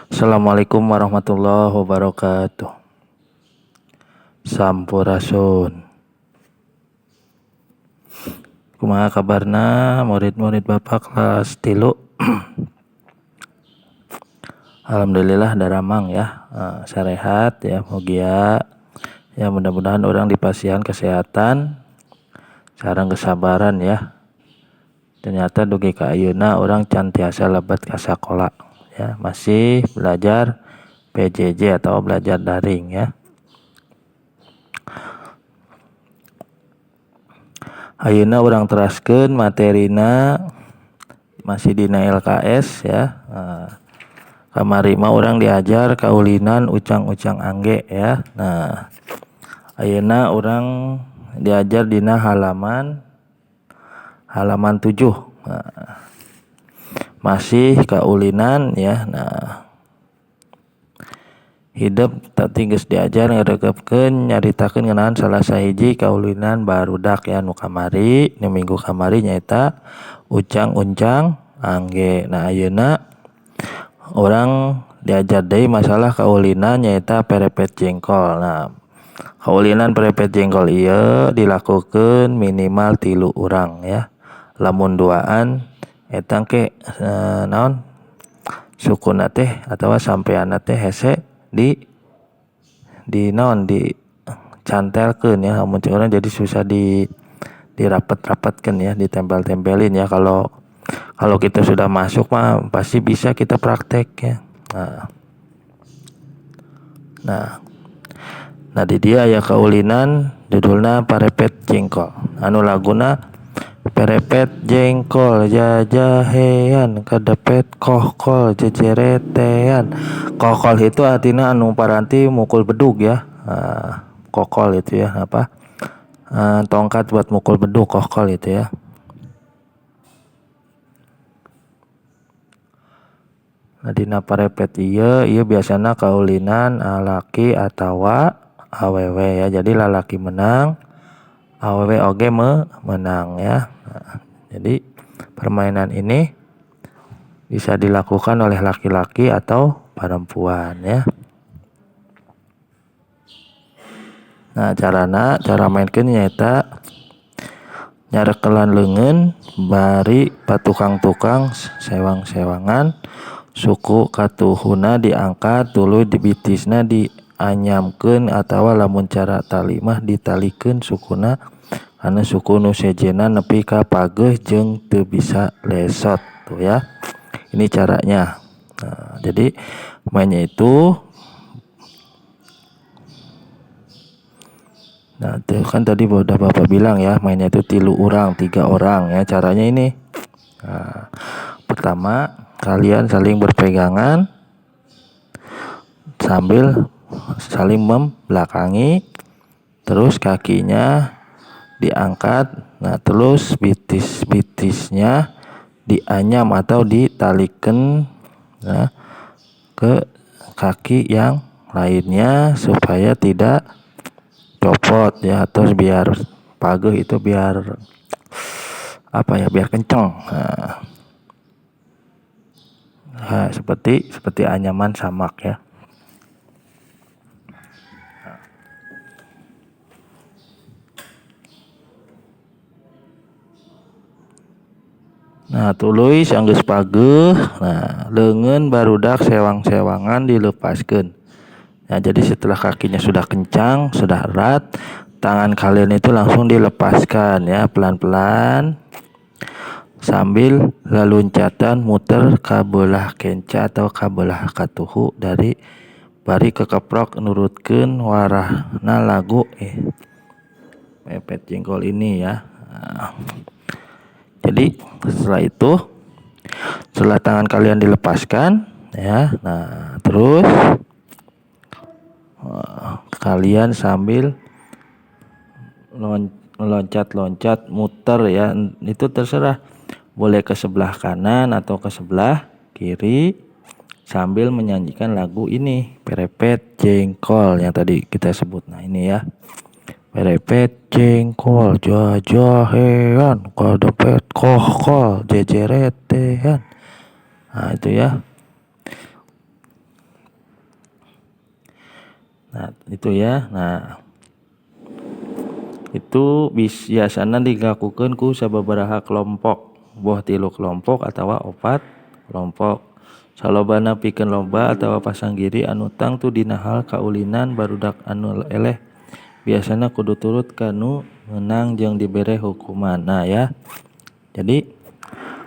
Assalamualaikum warahmatullahi wabarakatuh. Sampurasun. Kumaha kabarna murid-murid Bapak kelas tilu? Alhamdulillah daramang ya, sarehat ya, mugia ya, mudah-mudahan orang dipasihan kesehatan sareng kesabaran ya. Ternyata dugi ka ayeuna orang can tiasa lebat ka sakola ya, masih belajar PJJ atau belajar daring ya. Ayeuna urang teraskeun materina masih dina LKS ya. Kamari mah urang diajar kaulinan ucang-ucang angge ya. Nah, ayeuna urang diajar dina halaman 7. Masih kaulinan ya. Nah, hidup tadi geus diajar ngaregepkeun nyaritakeun ngeunaan salah sahiji kaulinan barudak ya nu kamari nu minggu kamari nyaeta ucang-uncang angge. Nah, ayeuna orang diajar deui masalah kaulinan nyaeta perepet jengkol. Nah, kaulinan perepet jengkol ieu dilakukeun minimal 3 urang ya. Lamun duaan eta engke naon sukuna teh atawa sampeana teh hese di naon di cantelkeun ya, lamun cek urang jadi susah dirapet-rapetkeun ya, ditempel-tempelin ya. Kalau kita sudah masuk mah pasti bisa kita praktek ya. Nah di dia ya kaulinan judulna parepet jengkol. Anu laguna perepet jengkol jajahean kadepet kohkol jejeretean. Kohkol itu artinya anu paranti mukul bedug ya. Kokol itu ya apa? Tongkat buat mukul bedug, kohkol itu ya. Nah dina parepet ieu biasana kaulinan laki atawa awewe ya. Jadi lalaki menang, awewe oge menang ya. Nah, jadi permainan ini bisa dilakukan oleh laki-laki atau perempuan ya. Nah cara mainkeun nyaeta nyarekelan leungeun bari patukang-tukang sewang-sewangan suku katuhuna diangkat tuluy di bitisna dianyamkeun atawa lamun cara tali mah ditalikeun sukuna kana suku nu sejena nepi ka pageuh jeung teu bisa lesot tuh ya. Ini caranya. Nah, jadi mainnya itu kan tadi udah Bapak bilang ya, mainnya itu 3 orang ya. Caranya ini. Nah, pertama kalian saling berpegangan sambil saling membelakangi, terus kakinya diangkat, nah terus bitis-bitisnya dianyam atau ditalikan nah, ke kaki yang lainnya supaya tidak copot ya, atau biar pageuh itu biar biar kenceng. Nah, seperti anyaman samak ya. Nah tuluy sanggeus pageuh, nah leungeun barudak sewang-sewangan dilepaskeun. Nah jadi setelah kakinya sudah kencang, sudah erat, tangan kalian itu langsung dilepaskan ya, pelan-pelan sambil leluncatan muter ka beulah kenca atau ka beulah katuhu dari bari kekeprok nurutkeun warahna lagu pepet jengkol ini ya. Nah, jadi setelah tangan kalian dilepaskan ya, nah terus kalian sambil loncat-loncat muter ya, itu terserah, boleh ke sebelah kanan atau ke sebelah kiri sambil menyanyikan lagu ini perepet jengkol yang tadi kita sebut. Nah ini ya, perepet jengkol jajahean kadepet kohkol jejeretean. Nah itu ya. Nah itu ya. Nah itu biasana dilakukan ku sababaraha kelompok, boh 3 kelompok atau 4 kelompok. Salobana pikeun loba atawa pasanggiri anu tang tu dina hal kaulinan barudak anu eleh biasana kudu turut kanu menang jeung dibere hukuman. Nah ya. Jadi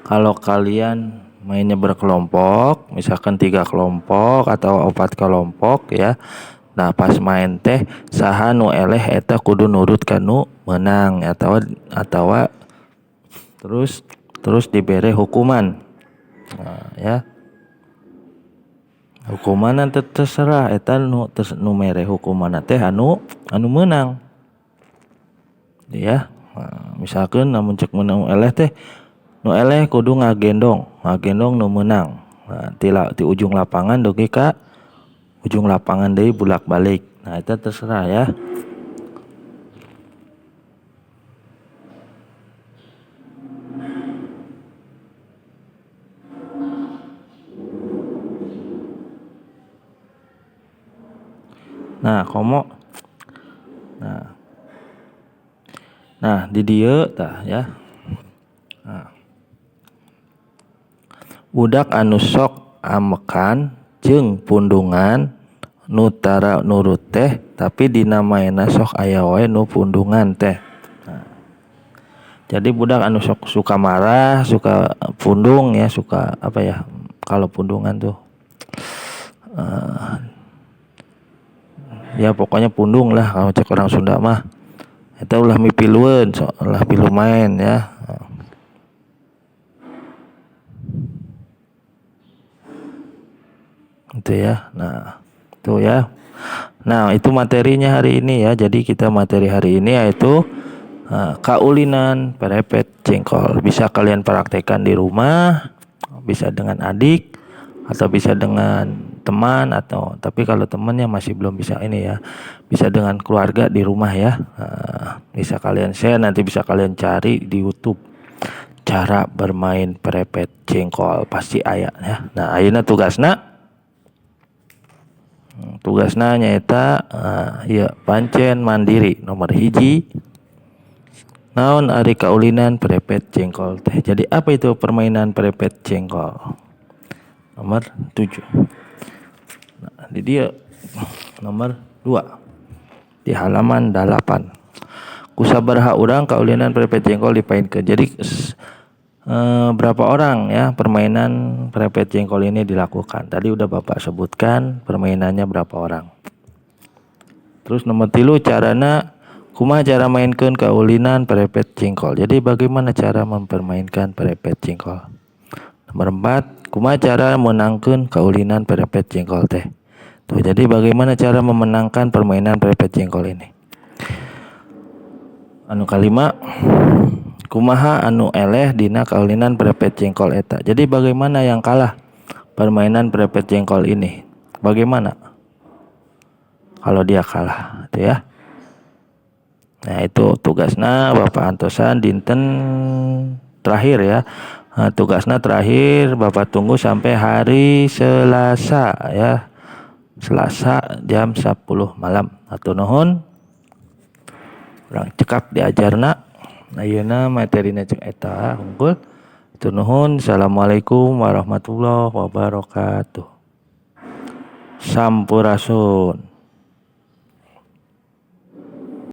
kalau kalian mainnya berkelompok, misalkan 3 kelompok atau 4 kelompok ya. Nah pas main teh saha nu eleh eta kudu nurut kanu menang atau terus dibere hukuman. Nah, ya. Hukuman terserah eta nu mere hukuman teh anu menang. Ya. Nah, misalkan namun cek menang eleh teh nu eleh kudu ngagendong nu menang. Nah, di ujung lapangan dugi ka ujung lapangan deui bulak-balik. Nah, itu terserah ya. Nah, komo. Nah, di dieu tah ya. Nah. Budak anu sok amekan jeung pundungan nu tara nurut teh tapi dina maena sok aya wae nu pundungan teh. Nah, jadi budak anu sok suka marah, suka pundung ya, suka apa ya? Kalau pundungan tuh ya pokoknya pundung lah kalau cek orang Sunda mah. Eta ulah mipilueun, ulah pilu main ya. Itu ya. Nah, itu ya. Nah, itu materinya hari ini ya. Jadi kita materi hari ini yaitu kaulinan perepet jengkol. Bisa kalian praktekkan di rumah, bisa dengan adik atau bisa dengan teman tapi kalau temannya masih belum bisa ini ya. Bisa dengan keluarga di rumah ya. Bisa kalian share, nanti bisa kalian cari di YouTube cara bermain perepet jengkol, pasti aya ya. Nah, ayeuna tugasna nyaeta ya pancen mandiri nomor hiji naon ari kaulinan perepet jengkol teh. Jadi apa itu permainan perepet jengkol? Nomor 7. Nah, di dia nomor 2 di halaman 8. Kusabaraha urang kaulinan perepet jengkol dipainkeun. Jadi berapa orang ya permainan perepet jengkol ini dilakukan. Tadi udah Bapak sebutkan permainannya berapa orang. Terus nomor 3 carana kumaha cara mainkeun kaulinan perepet jengkol. Jadi bagaimana cara mempermainkan perepet jengkol. Nomor 4 kumaha cara menangkeun kaulinan perepet jengkol teh. Tuh, jadi bagaimana cara memenangkan permainan perepet jengkol ini. Anu kalima kumaha anu eleh dina kaulinan perepet jengkol eta. Jadi bagaimana yang kalah permainan perepet jengkol ini? Bagaimana kalau dia kalah, itu ya. Nah, itu tugasna Bapak antosan dinten terakhir ya. Nah, tugasna terakhir Bapak tunggu sampai hari Selasa ya. Selasa jam 10 malam. Atuh nuhun. Urang cekap diajarna. Ayeuna materina cek eta unggul. Atuh nuhun. Assalamualaikum warahmatullahi wabarakatuh. Sampurasun.